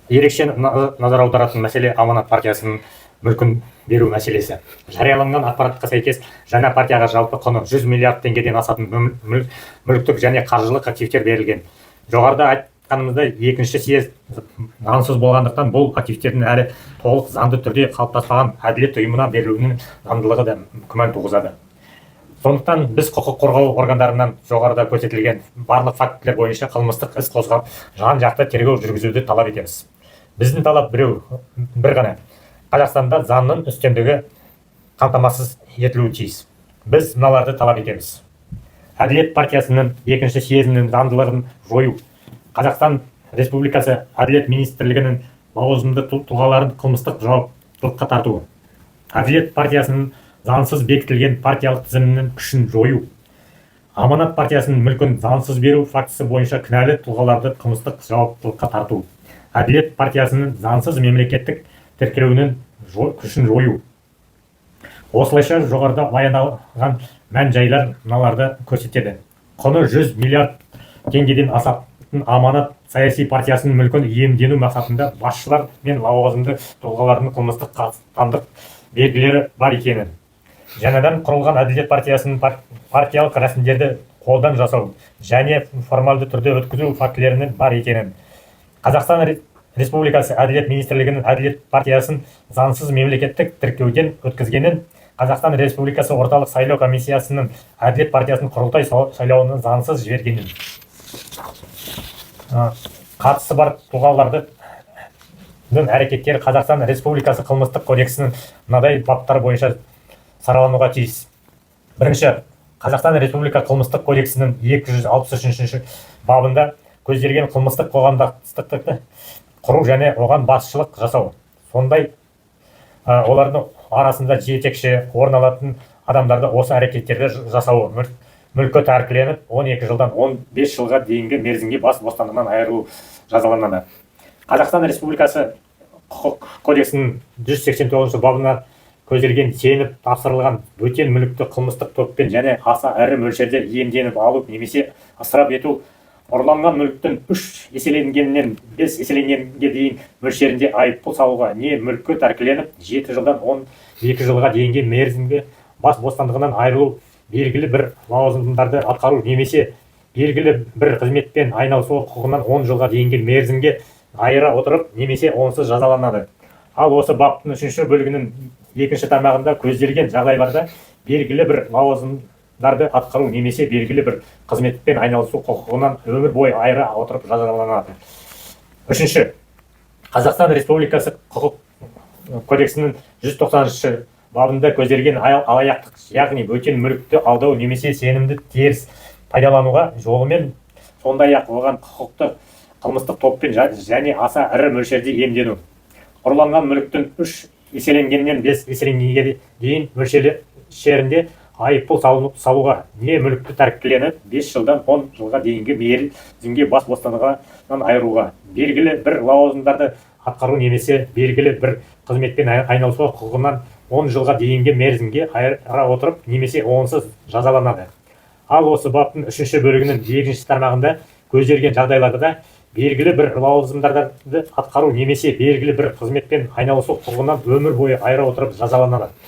Ерекше назар аударатын мәселе Аманат партиясының мүлкін беру мәселесі. Жарияланған ақпаратқа сәйкес, жаңа партияға жалпы құны 100 миллиард теңгеден асатын мүліктік және қаржылық активтер берілген. Жоғарыда айтқанымыздай, екінші съезд заңсыз болғандықтан бұл активтердің әлі толық заңды түрде қалыптаспаған әділет ұйымына берілуінің заңдылығы да күмән туғызады. Сондықтан біз құқық қорғау органдарынан жоғарыда көрсетілген барлық фактілер бойынша қылмыстық іс қозғап, жан-жақты тергеу жүргізуді талап етеміз. Біздің талап бір ғана: Қазақстанда заңның үстемдігі қамтамасыз етілуі тиіс. Біз мыналарды талап етеміз: Әділет партиясының екінші съезінің заңдылығын жою, Қазақстан Республикасы Әділет министрлігінің лауазымды тұлғаларын қылмыстық жауаптылыққа тарту, Әділет партиясының заңсыз бекітілген партиялық тізімінің күшін жою, Аманат партиясының мүлкін заңсыз беру фактісі бойынша кінәлі тұлғаларды қылмыстық жауаптылыққа тарту, Әділет партиясының заңсыз мемлекеттік тіркелуінің күшін жою. Осылайша жоғарыда баяндалған мән-жайлар мыналарды көрсетеді. Құны 100 миллиард теңгеден асатын Аманат саяси партиясының мүлкін иемдену мақсатында басшылар мен лауазымды тұлғалардың қылмыстық қатысқандық белгілері бар екенін, жаңадан құрылған Әділет партиясының партиялық рәсімдерді қолдан жасау және формальды түрде өткізу фактілерінің бар екенін, Қазақстан Республикасы Әділет министрлігінің Әділет партиясын заңсыз мемлекеттік тіркеуден өткізгенін, Қазақстан Республикасы орталық сайлау комиссиясының Әділет партиясының құрылтай сайлауын заңсыз жібергенін, қатысы бар тұлғалардың әрекеттері Қазақстан Республикасы қылмыстық кодексінің мынадай баптар бойынша саралануға тиіс. Бірінші, Қазақстан Республика қылмыстық кодексінің 263 бабында көзделген қылмыстық қоғамдастықты құру және оған басшылық жасау. Сондай олардың арасында жетекші орын алатын адамдарды осы әрекеттерді жасауы, мүлкі тәркіленіп 12 жылдан 15 жылға дейінгі мерзімге бас бостандығынан айырылу жазаланады. Қазақстан Республикасы құқық кодексінің 189 бабына көзделген сеніп тапсырылған бөтен мүлікті қылмыстық топпен және аса ірі мөлшерде иемденіп алу немесе ысырап ету, ұрланған мүліктің 3 еселенгеннен 5 еселенгенге дейін мөлшерінде айыппұл салуға не мүлкі тәркіленіп 7 жылдан 12 жылға дейінгі мерзімге бас бостандығынан айырылу, белгілі бір лауазымдарды атқару немесе белгілі бір қызметпен айналысу құқығынан 10 жылға дейінгі мерзімге айыра отырып немесе онсыз жазаланады. Ал осы баптың 3-ші бөлігінің 2-ші тармағында көзделген жағдайларда белгілі бір лауазымдарды атқару немесе белгілі бір қызметпен айналысу құқығынан өмір бойы айыра отырып жазаланады. 3-ші, Қазақстан Республикасы құқық кодексінің 190 бабында көзделген алаяқтық, яғни бөтен мүлікті алдау немесе сенімді теріс пайдалануға жолымен, сондай-ақ оған құқықты қылмыстық топпен және аса ірі мөлшерде иемдену, ұрланған мүліктің 3 еселенгеннен 5 еселенгенге дейін мөлшерінде айыппұл салуға не мүлікті тәркіленіп 5 жылдан 10 жылға дейінгі мерзімге бас бостандығынан айыруға, белгілі бір лауазымдарды атқару немесе белгілі бір қызметпен айналысуға құқығынан 10 жылға дейінгі мерзімге айыра отырып немесе онсыз жазаланады. Ал осы баптың 3-ші бөлігінің 2-ші тармағында көзделген жағдайларда белгілі бір лауазымдарды атқару немесе белгілі бір қызметпен айналысу құқығынан өмір бойы айыра отырып жазаланады.